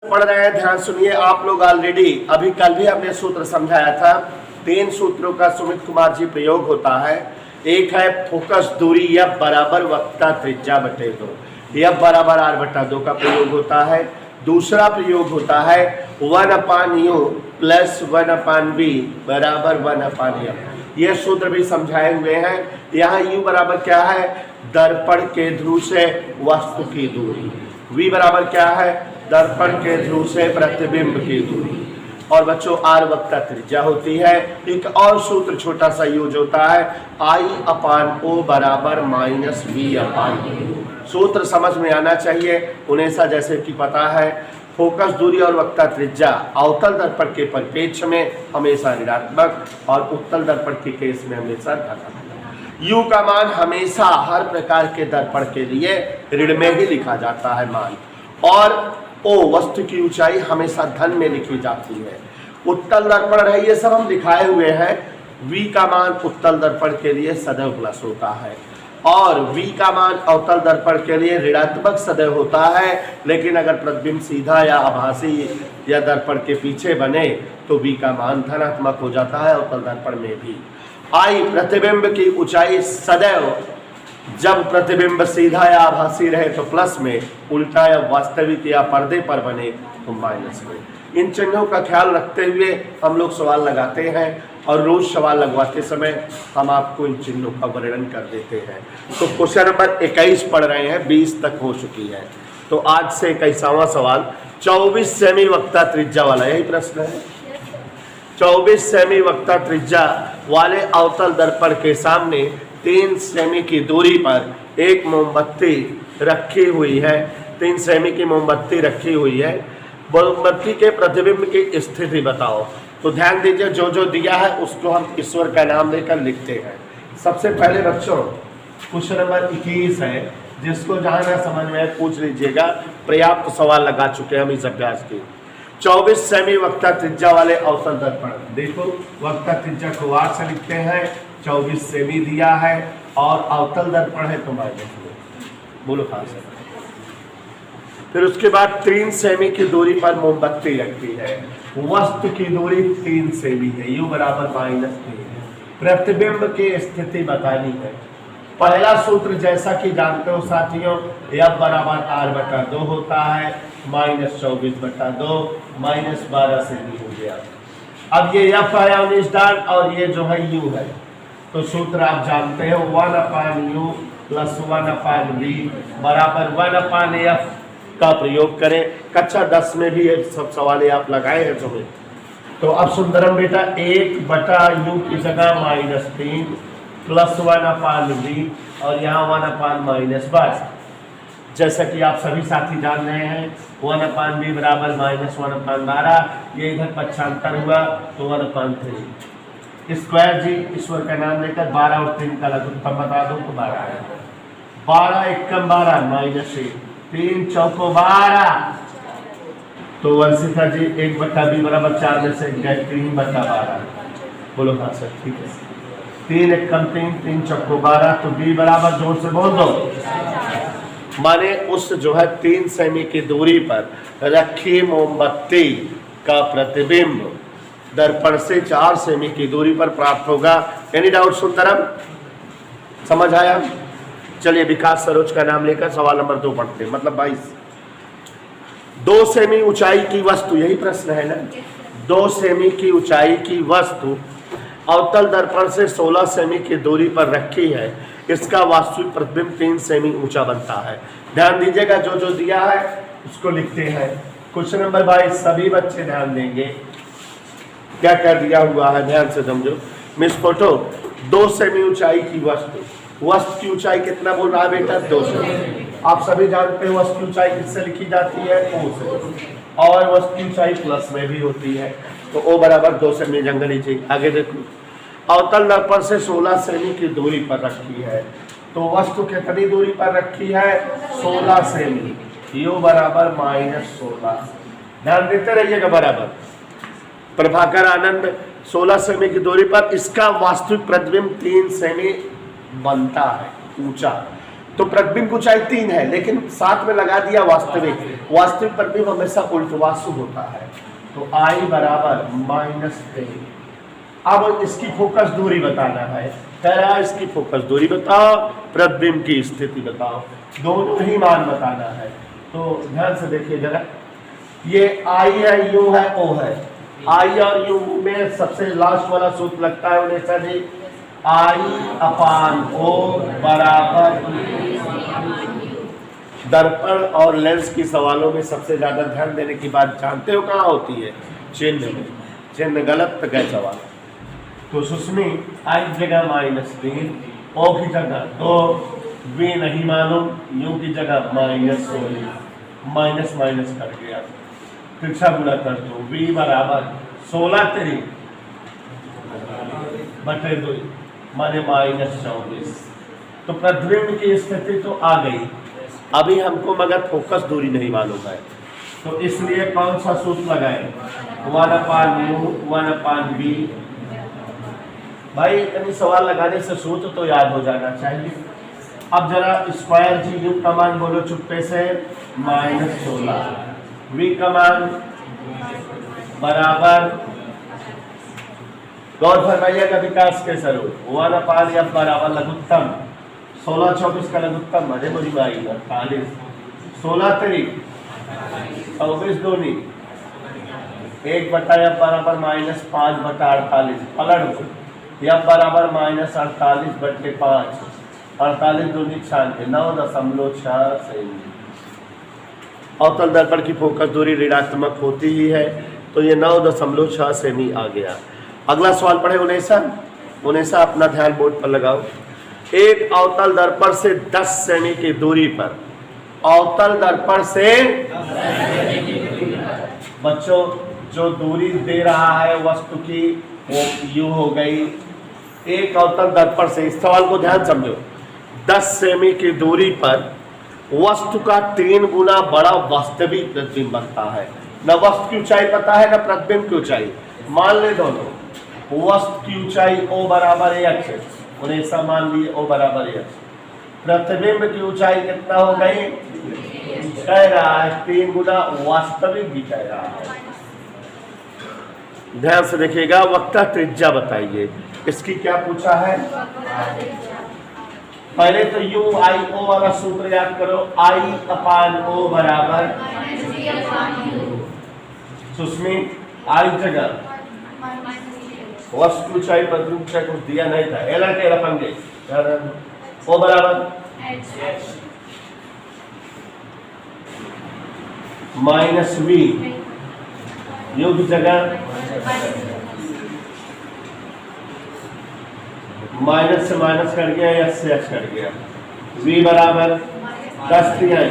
पढ़ रहे हैं, ध्यान सुनिए। आप लोग ऑलरेडी अभी कल भी हमने सूत्र समझाया था। 3 सूत्रों का सुमित कुमार जी प्रयोग होता है। एक है फोकस दूरी F बराबर वक्रता त्रिज्या बटे 2, F बराबर R बटा 2 का प्रयोग होता है। दूसरा प्रयोग होता है 1/u प्लस 1/v बराबर 1/f। यह सूत्र भी समझाए हुए हैं। यहाँ u बराबर क्या है? दर्पण के ध्रुव से वस्तु की दूरी। v बराबर क्या है? दर्पण के ध्रुव से प्रतिबिंब की दूरी। और बच्चों R वक्रता त्रिज्या होती है। एक और सूत्र छोटा सा यूज होता है I/O बराबर -v/u। सूत्र समझ में आना चाहिए। उन्हें सा जैसे कि पता है फोकस दूरी और वक्रता त्रिज्या अवतल दर्पण के परिप्रेक्ष्य में हमेशा ऋणात्मक और उत्तल दर्पण के केस में हमेशा धनात्मक। U का मान हमेशा हर प्रकार के दर्पण के लिए ऋण में ही लिखा जाता है मान, और O वस्तु की ऊंचाई हमेशा धन में लिखी जाती है। उत्तल दर्पण है, ये सब हम दिखाए हुए हैं। V का मान उत्तल दर्पण के लिए सदैव प्लस होता है और V का मान अवतल दर्पण के लिए ऋणात्मक सदैव होता है। लेकिन अगर प्रतिबिंब सीधा या आभासी या दर्पण के पीछे बने तो V का मान धनात्मक हो जाता है अवतल दर्पण में भी। I प्रतिबिंब की ऊंचाई सदैव जब प्रतिबिंब सीधा या आभासी रहे तो प्लस में, उल्टा या वास्तविक या पर्दे पर बने तो माइनस में। इन चिन्हों का ख्याल रखते हुए हम लोग सवाल लगाते हैं और रोज सवाल लगवाते समय हम आपको इन चिन्हों का वर्णन कर देते हैं। तो क्वेश्चन नंबर 21 पढ़ रहे हैं, 20 तक हो चुकी है। तो आज से 21वां सवाल 24 सेमी वक्रता त्रिज्या वाला, यही प्रश्न है। 24 सेमी वक्रता त्रिज्या वाले अवतल दर्पण के सामने 3 सेमी की दूरी पर एक मोमबत्ती रखी हुई है। 3 सेमी की मोमबत्ती रखी हुई है। मोमबत्ती के प्रतिबिंब की स्थिति बताओ। तो ध्यान दीजिए, जो जो दिया है उसको हम ईश्वर का नाम लेकर लिखते हैं। सबसे पहले बच्चों क्वेश्चन नंबर 21 है, जिसको जहां ना समझ में पूछ लीजिएगा। पर्याप्त सवाल लगा चुके हैं हम इस अभ्यास के। 24 सेमी वक्रता त्रिज्या वाले अवतल दर्पण, देखो वक्रता त्रिज्या को R से लिखते हैं। 24 सेमी दिया है और अवतल दर्पण है तो -2। बोलो कहां से? फिर उसके बाद 3 सेमी की दूरी पर मोमबत्ती रखती है। वस्तु की दूरी 3 सेमी है, U बराबर -3 है। प्रतिबिंब की स्थिति बतानी है। पहला सूत्र जैसा कि जानते हो साथियों, F बराबर R बटा 2 होता है, -24/2 -12 सेमी हो गया। अब ये F आया 19 डाल और ये जो है U है, तो सूत्र आप जानते हो 1/u प्लस 1/v बराबर 1/f का प्रयोग करें। कक्षा 10 में भी ये सब सवाल आप लगाए हैं तुम्हें। तो अब सुंदरम बेटा 1/u की जगह -3 प्लस 1/v और यहाँ 1/-12। जैसा कि आप सभी साथी जान रहे हैं 1/v बराबर -1/12। ये इधर पक्षांतर हुआ तो 1/3 स्क्वायर जी ईश्वर का नाम लेकर 12 और 3 का लघुत्तम बता दो तो 12 है। 12 एकम 12 -1 3 चौको 12। तो वंशिका जी 1/b बराबर 4 में से 3/12। बोलो हाँ सर, ठीक है। 3 एकम 3 3 चौको 12। तो b बराबर जोर से बोल दो। माने उस जो है 3 सेमी की दूरी पर रखी मोमबत्ती का प्रतिबिंब दर्पण से 4 सेमी की दूरी पर प्राप्त होगा। Any doubt Sundaram? समझ आया? चलिए विकास सरोज का नाम लेकर सवाल नंबर 2 पढ़ते हैं, मतलब 22। 2 सेमी ऊंचाई की वस्तु, यही प्रश्न है ना। 2 सेमी की ऊंचाई की वस्तु अवतल दर्पण से 16 सेमी की दूरी पर रखी है। इसका वास्तविक प्रतिबिंब 3 सेमी ऊंचा बनता है। ध्यान दीजिएगा, जो जो दिया है उसको लिखते हैं। क्वेश्चन नंबर 22 सभी बच्चे ध्यान देंगे। क्या कर दिया हुआ है, ध्यान से समझो। मिस फोटो 2 सेमी ऊंचाई की वस्तु, वस्तु की ऊंचाई कितना बोल रहा है बेटा? 2 सेमी। आप सभी जानते हैं वस्तु की ऊंचाई किससे लिखी जाती है? O से। और वस्तु की ऊंचाई प्लस में भी होती है, तो O बराबर 2 सेमी जंगल लीजिए। आगे देखो, अवतल दर्पण से 16 सेमी की दूरी पर रखी है। तो वस्तु कितनी दूरी पर रखी है? 16 सेमी। U बराबर -16। ध्यान देते रहिएगा बराबर। प्रभाकर आनंद 16 सेमी की दूरी पर इसका वास्तविक प्रतिबिंब 3 सेमी बनता है ऊंचा। तो प्रतिबिंब की ऊंचाई 3 है, लेकिन साथ में लगा दिया वास्तविक। वास्तविक प्रतिबिंब हमेशा उल्टवासु होता है, तो I बराबर -3। अब इसकी फोकस दूरी बताना है, कह रहा है इसकी फोकस दूरी बताओ, प्रतिबिंब की स्थिति बताओ, दोनों ही मान बताना है। तो ध्यान से देखिए जरा, ये I है, U है, O है। I और U में सबसे लास्ट वाला सूत्र लगता है उन्हें सर I/O बराबर। दर्पण और लेंस की सवालों में सबसे ज्यादा ध्यान देने की बात जानते हो कहाँ होती है? चिन्ह में। चिन्ह गलत तो गए सवाल। तो सुस्मी I की जगह -3, O की जगह 2, V नहीं मालूम, U की जगह -16, माइनस माइनस कर गया, तिरछा गुणा कर दो, V बराबर 16 बटे 2 माने -24। तो प्रतिबिंब की स्थिति तो आ गई, अभी हमको मगर फोकस दूरी नहीं मालूम है, तो इसलिए कौन सा सूत्र लगाए? 1/u 1/v। भाई इतनी सवाल लगाने से सूत्र तो याद हो जाना चाहिए। अब जरा स्क्वायर जी यू का मान बोलो चुप्पे से, -16, v का मान बराबर, गौर फरमाइएगा विकास के स्वरूप 1/f बराबर लघुत्तम 16/24 का लघुत्तम मजे मुझे 48, 16 तारीख 24 दूनी 1/f बराबर -5/48, पलट दो, f बराबर -48/5, 48 दूनी 96, 9.6 सेमी। अवतल दर्पण की फोकस दूरी ऋणात्मक होती ही है, तो ये 9.6 सेमी आ गया। अगला सवाल पढ़े उनेसा अपना ध्यान बोर्ड पर लगाओ। एक अवतल दर्पण से 10 सेमी की दूरी पर, अवतल दर्पण से बच्चों जो दूरी दे रहा है वस्तु की वो यू हो गई। एक अवतल दर्पण से, इस सवाल को ध्यान समझो, 10 सेमी की दूरी पर वस्तु का 3 गुना बड़ा वास्तविक प्रतिबिंब बनता है। न वस्तु की ऊंचाई पता है न प्रतिबिंब की ऊंचाई, मान ले दोनों। वस्तु की ऊंचाई O बराबर x, उन्हें ऐसा मान लिए O बराबर x। प्रतिबिंब की ऊंचाई कितना हो गई? कह रहा है 3 गुना, वास्तविक भी कह रहा है। ध्यान से देखिएगा, वक्ता त्रिज्या बताइए, इसकी क्या पूछा है? पहले तो U/I/O वाला सूत्र याद करो, I/O बराबर सुस्मी I जगह वस्तु ऊंचाई पर ऊंचाई कुछ दिया नहीं था, एला के रखेंगे O बराबर -v, U की जगह माइनस से माइनस कट गया, एस से एच कट गया, v बराबर 10/3।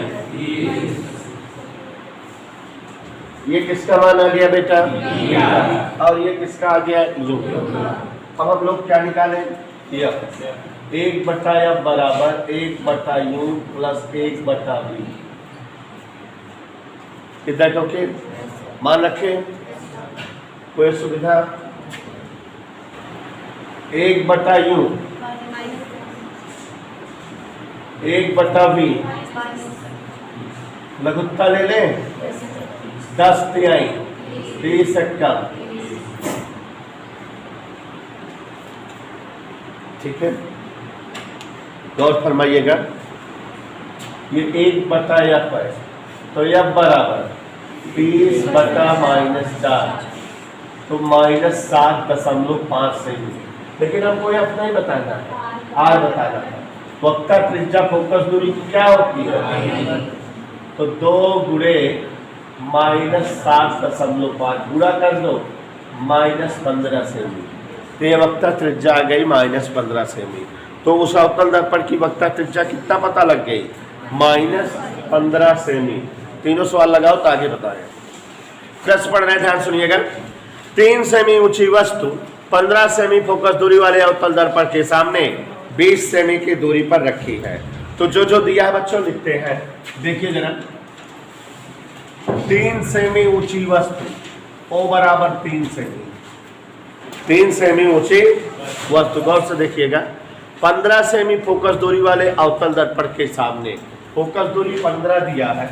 ये किसका मान आ गया बेटा? और ये किसका आ गया? यू। अब हम लोग क्या निकालें? 1/f बराबर 1/u प्लस 1/v। कितना टोके मान रखे, कोई सुविधा? 1/u 1/v, लघुत्ता ले लें, 10/3, 30 ठीक है। गौर फरमाइएगा, ये 1/f है, तो f बराबर 30/-4, तो -7.5 सेमी। लेकिन हमको f नहीं बताना है, r बताना है। वक्ता त्रिज्या फोकस दूरी क्या होती है? तो 2 गुणे -7.5 गुणा कर दो, -15 सेमी। तो ये वक्ता त्रिज्या आ गई -15 सेमी। तो उस अवतल दर्पण की वक्ता त्रिज्या कितना पता लग गई? -15 सेमी। तीनों सवाल लगाओ तो आगे बताएं। प्रश्न पढ़ रहे, ध्यान सुनिएगा। 3 सेमी ऊंची वस्तु 15 सेमी फोकस दूरी वाले अवतल दर्पण के सामने 20 सेमी की दूरी पर रखी है। तो जो जो दिया है बच्चों लिखते हैं, देखिए जरा। 3 सेमी ऊंची वस्तु, O बराबर 3 सेमी, 3 सेमी ऊंची वस्तु। गौर से देखिएगा, 15 सेमी फोकस दूरी वाले अवतल दर्पण के सामने, फोकस दूरी 15 दिया है,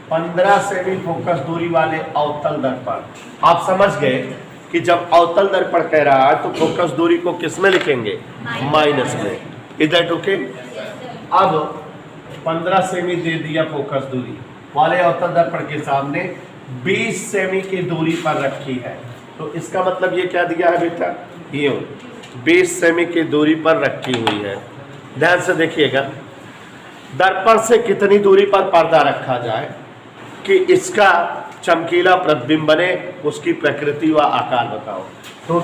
15 सेमी फोकस दूरी वाले अवतल दर्पण। आप समझ गए कि जब अवतल दर्पण कह रहा है तो फोकस दूरी को किस में लिखेंगे? माइनस में। इधर ओके। अब 15 सेमी दे दिया फोकस दूरी वाले अवतल दर्पण के सामने, 20 सेमी की दूरी पर रखी है। तो इसका मतलब ये क्या दिया है बेटा? ये 20 सेमी की दूरी पर रखी हुई है। ध्यान से देखिएगा, दर्पण से कितनी दूरी पर पर्दा रखा जाए कि इसका चमकीला प्रतिबिंब बने, उसकी प्रकृति व आकार बताओ। तो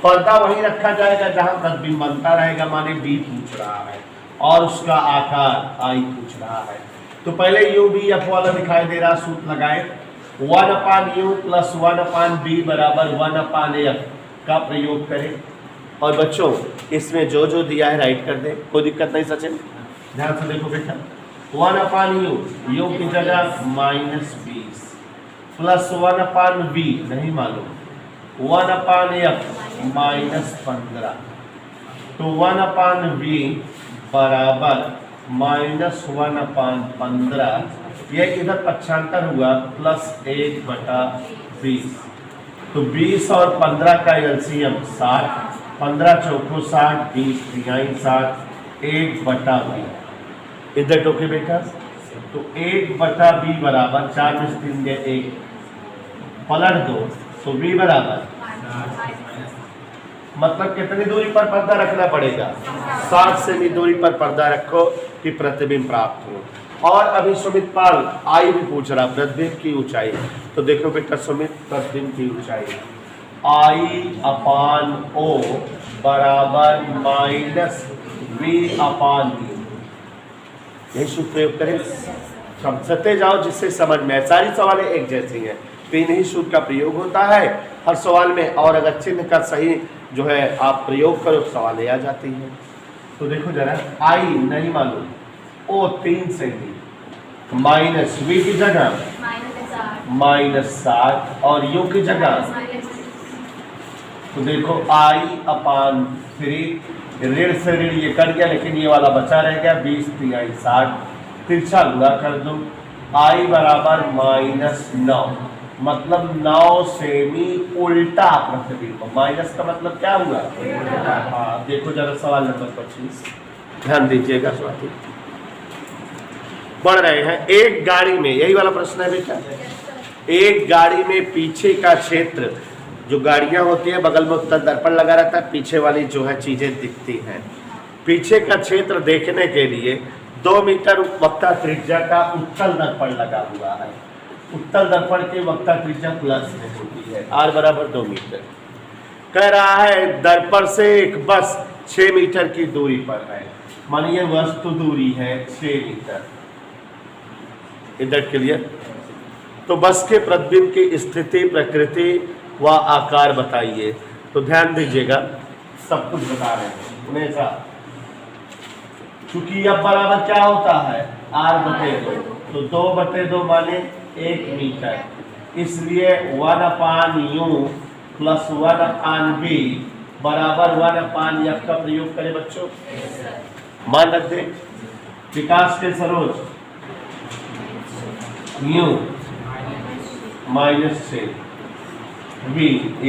पर्दा वहीं रखा जाएगा जहां प्रतिबिंब बनता रहेगा, माने बी पूछ रहा है, और उसका आकार आई पूछ रहा है। तो पहले यू बी एफ वाला दिखाई दे रहा, सूत्र लगाए 1/u + 1/b बराबर 1/f का प्रयोग करें। और बच्चों इसमें जो जो दिया है राइट कर दे, कोई दिक्कत नहीं सचिन। ध्यान से देखो बेटा, 1/u, u की जगह -20 + 1/v नहीं मालूम, 1/f -15। तो 1/v बराबर -1/15, यह इधर पक्षांतर हुआ +1/20। तो 20 और 15 का एलसीएम 60, 15 चौको 60, 20 तिहाई 60, 1/b। इधर टोके बेटा, तो 1/b बराबर 4 में 3 गए 1, पलट दो तो b बराबर, मतलब कितनी दूरी पर पर्दा रखना पड़ेगा? 60 सेमी दूरी पर पर्दा रखो कि प्रतिबिंब प्राप्त हो। और अभी सुमित पाल आई भी पूछ रहा प्रतिबिंब की ऊंचाई। तो देखो बेटा सुमित, प्रतिबिंब की ऊंचाई I/O बराबर -V/u, यही सूत्र प्रयोग करें। समझते जाओ जिससे समझ में, सारी सवालें एक जैसी हैं, तीन ही सूत्र का प्रयोग होता है हर सवाल में। और अगर चिन्ह का सही जो है आप प्रयोग करो तो सवाल आ जाती है। तो देखो जरा, I नहीं मालूम, O 3 सेमी, -v की जगह -60 और u की जगह, तो देखो I/3, ऋण से ऋण ये कट गया लेकिन ये वाला बचा रह गया, 20 तिहाई 60, तिरछा गुणा कर दो, I बराबर -9, मतलब 9 सेमी उल्टा प्रतिबिंब। माइनस का मतलब क्या हुआ? हाँ देखो जरा सवाल नंबर 25, ध्यान दीजिएगा स्वाति। बढ़ रहे हैं, एक गाड़ी में, यही वाला प्रश्न है बेटा, एक गाड़ी में पीछे का क्षेत्र, जो गाड़ियां होती है बगल में उत्तर दर्पण लगा रहता है, पीछे वाली जो है चीजें दिखती हैं, पीछे का क्षेत्र देखने के लिए 2 मीटर वक्ता त्रिज्या का उत्तल दर्पण लगा हुआ है। उत्तल दर्पण की वक्ता त्रिज्या प्लस में होती है, r बराबर 2 मीटर। कह रहा है दर्पण से एक बस 6 मीटर की दूरी पर है, मानिए वस्तु दूरी है 6 मीटर। इधर क्लियर? तो बस के प्रतिबिंब की स्थिति, प्रकृति व आकार बताइए। तो ध्यान दीजिएगा, सब कुछ बता रहे हैं हमेशा, क्योंकि अब बराबर क्या होता है? r/2, तो 2/2 माने 1 मीटर, इसलिए 1/u + 1/v बराबर 1/f का प्रयोग करें बच्चों। मान रख दे, विकास के सरोज u -6, v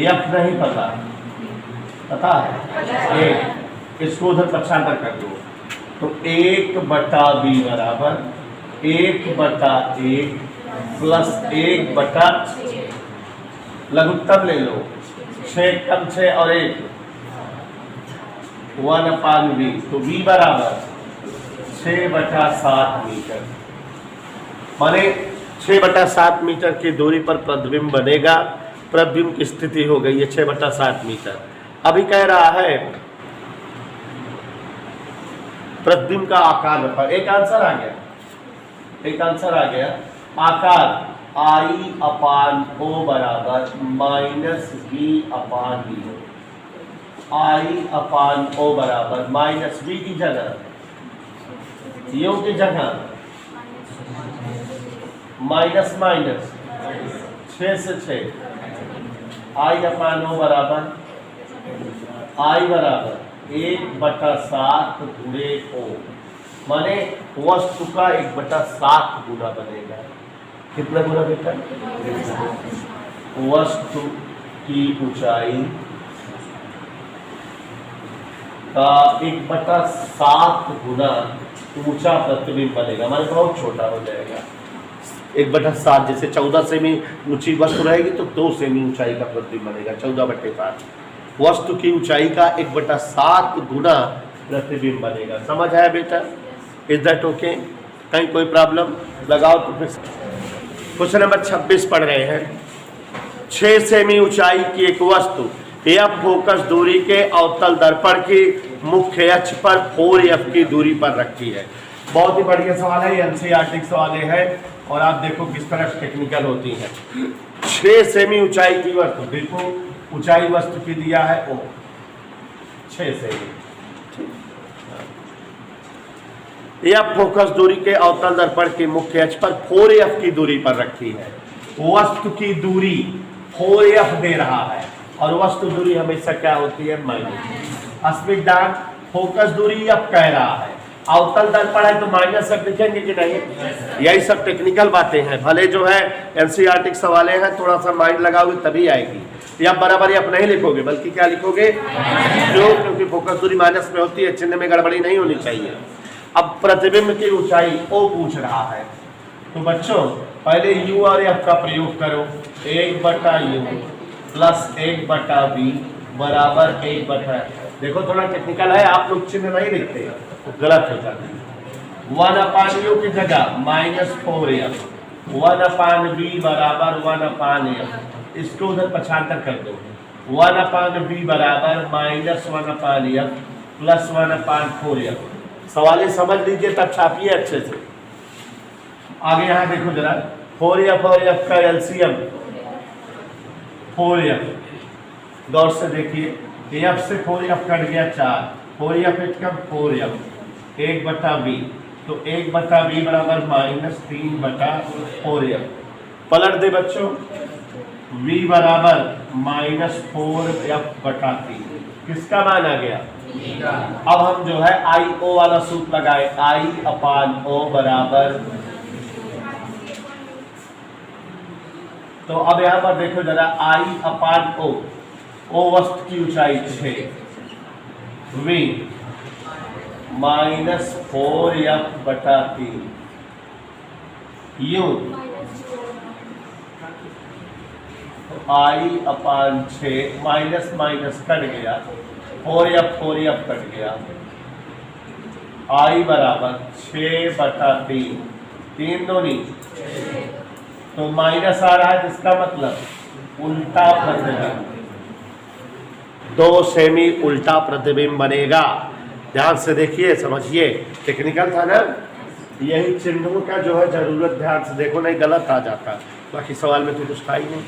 f नहीं पता, पता है 1, इसको उधर पक्षांतर कर दो, तो 1/b बराबर 1/1 + 1/, लघुत्तम ले लो, 6 कम 6 और 1, 1/v, तो v बराबर 6/7 मीटर, माने 6/7 मीटर की दूरी पर प्रतिबिंब बनेगा। प्रतिबिंब की स्थिति हो गई है 6/7 मीटर। अभी कह रहा है प्रतिबिंब का आकार बताओ। एक आंसर आ गया, एक आंसर आ गया, आकार I/O बराबर -V/u, I/O बराबर -v की जगह, u की जगह माइनस 6 से 6, I/O बराबर I बराबर 1/7 गुणे O, माने वस्तु का 1/7 गुना बनेगा। कितना गुना बेटा? वस्तु की ऊंचाई का 1/7 गुना ऊंचा प्रतिबिंब बनेगा, माने बहुत छोटा हो जाएगा। 1/7 जैसे 14 सेमी ऊंची वस्तु रहेगी तो 2 सेमी ऊंचाई का प्रतिबिंब बनेगा, 14/7। वस्तु की ऊंचाई का 1/7 गुना प्रतिबिंब बनेगा। समझ आया बेटा? Is that okay? कहीं कोई प्रॉब्लम? लगाओ तो फिर। क्वेश्चन नंबर 26 पढ़ रहे हैं। 6 सेमी ऊंचाई की एक वस्तु F फोकस दूरी के अवतल दर्पण की मुख्य अक्ष पर 4F की दूरी पर रखी है। बहुत ही बढ़िया सवाल है, एनसीईआरटी सवाल है और आप देखो किस तरह टेक्निकल होती है। 6 सेमी ऊंचाई की वस्तु, देखो ऊंचाई वस्तु की दिया है O, 6 सेमी। F फोकस दूरी के अवतल दर्पण के मुख्य अक्ष पर 4F की दूरी पर रखी है। वस्तु की दूरी 4F दे रहा है और वस्तु दूरी हमेशा क्या होती है? माइनस। स्मिथ डार्क फोकस दूरी F कह रहा है, अवतल दर्पण है तो माइनस सब लिखेंगे कि नहीं? यही सब टेक्निकल बातें हैं। भले जो है एनसीईआरटी सवाल हैं, थोड़ा सा माइंड लगाओगे तभी आएगी। या बराबर F नहीं लिखोगे बल्कि क्या लिखोगे? जो, क्योंकि फोकस दूरी माइनस में होती है, चिन्ह में गड़बड़ी नहीं होनी चाहिए। अब प्रतिबिंब की ऊंचाई O पूछ रहा है, तो बच्चों पहले U और F का प्रयोग करो। 1/U प्लस 1/V बराबर 1/, देखो थोड़ा टेक्निकल है, आप लोग चिन्ह नहीं लिखते तो गलत हो जाता है। 1/U की जगह -4F, 1/V बराबर 1/F, इसको उधर पक्षांतर कर दो। 1/V बराबर -1/F प्लस 1/4F। सवाल समझ लीजिए तब छापिए अच्छे से। आगे यहाँ देखो जरा, 4F और F का एलसीएम 4F, गौर से देखिए। F से 4F कट गया 4, 4F कम 4F, 1/V, तो 1/V बराबर -3/4F। पलट दे बच्चों, V बराबर -4F/3, किसका मान आ गया? अब हम जो है I/O वाला सूत्र लगाए, I/O बराबर, तो अब यहां पर देखो जरा, I/O, O वस्तु की ऊंचाई 6, V -4F/3, U I/6 minus minus cut गया, 4F कट गया, I बराबर 6/3, 3 दूनी, तो माइनस आ रहा है जिसका मतलब उल्टा प्रतिबिंब, 2 सेमी उल्टा प्रतिबिंब बनेगा। ध्यान से देखिए, समझिए, टेक्निकल था ना, यही चिन्हों का जो है जरूरत, ध्यान से देखो नहीं गलत आ जाता, बाकी सवाल में तो कुछ था ही नहीं।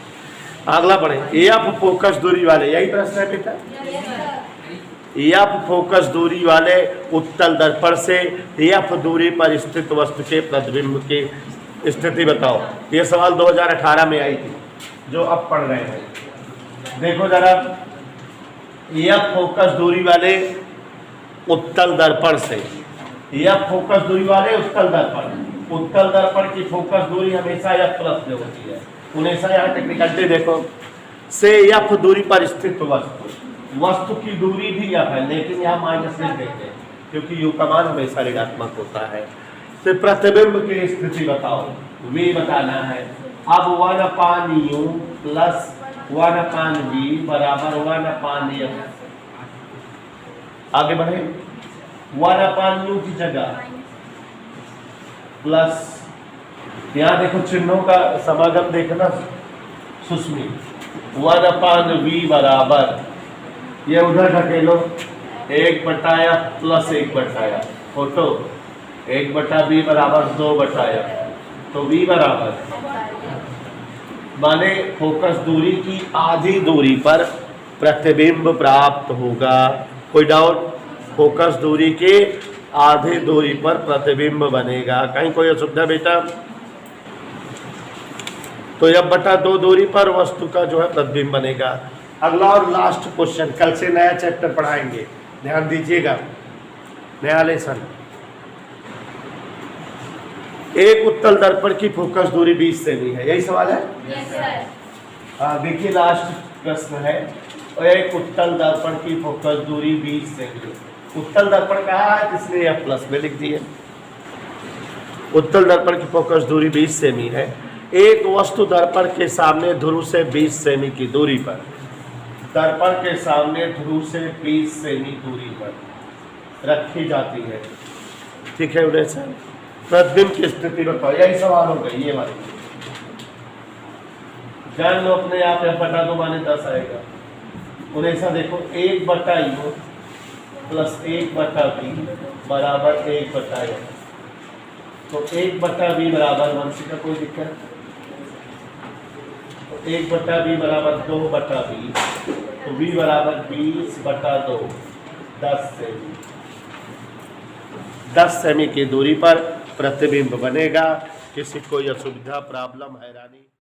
अगला पढ़े, F फोकस दूरी वाले, यही प्रश्न है बेटा। F फोकस दूरी वाले उत्तल दर्पण से F दूरी पर स्थित वस्तु के प्रतिबिंब की स्थिति बताओ। ये सवाल 2018 में आई थी, जो अब पढ़ रहे हैं। देखो जरा, F फोकस दूरी वाले उत्तल दर्पण से, F फोकस दूरी वाले उत्तल दर्पण की फोकस दूरी हमेशा F प्लस में होती है। हमेशा यहाँ टेक्निकलिटी देखो, से F दूरी पर स्थित वस्तु की दूरी भी F है, लेकिन यहाँ माइनस लिख देते हैं क्योंकि U का मान हमेशा ऋणात्मक होता है। तो प्रतिबिंब की स्थिति बताओ, V बताना है। अब 1/U प्लस 1/V बराबर 1/F। आगे बढ़े, 1/U की जगह प्लस, यहाँ देखो चिन्हों का समागम देखना सुस्मी, 1/V बराबर, ये उधर ढकेलो, 1/F plus 1/F, photo 1/V बराबर 2/F, तो V बराबर माने फोकस दूरी की आधी दूरी पर प्रतिबिंब प्राप्त होगा। कोई डाउट? फोकस दूरी के आधी दूरी पर प्रतिबिंब बनेगा। कहीं कोई असुविधा बेटा? तो F/2 दूरी पर वस्तु का जो है प्रतिबिंब बनेगा। अगला और लास्ट क्वेश्चन, कल से नया चैप्टर पढ़ाएंगे, ध्यान दीजिएगा, नया लेसन। एक उत्तल दर्पण की फोकस दूरी 20 सेमी है, यही सवाल है। Yes sir. हाँ देखिए, लास्ट प्रश्न है। और एक उत्तल दर्पण की फोकस दूरी 20 सेमी। उत्तल दर्पण कहा है, इसलिए यह प्लस में लिख दिए। उत्तल दर्पण की फोकस दूरी 20 सेमी है। एक वस्तु दर्पण के सामने ध्रुव से 20 सेमी की दूरी पर, दर्पण के सामने ध्रुव से 20 सेमी दूरी पर रखी जाती है। ठीक है उदय सर, प्रतिबिंब की स्थिति बताओ, यही सवाल हो गई ये वाली। जान लो अपने आप, या बटा 2 माने 10 आएगा। उन्हें ऐसा देखो, 1/u प्लस 1/b बराबर 1/a। तो 1/b बराबर 1 का कोई दिक्कत, तो 1/b बराबर 2/b, तो b बराबर 20/2, 10 सेमी। 10 सेमी की दूरी पर प्रतिबिंब बनेगा। किसी कोई असुविधा, प्रॉब्लम, हैरानी?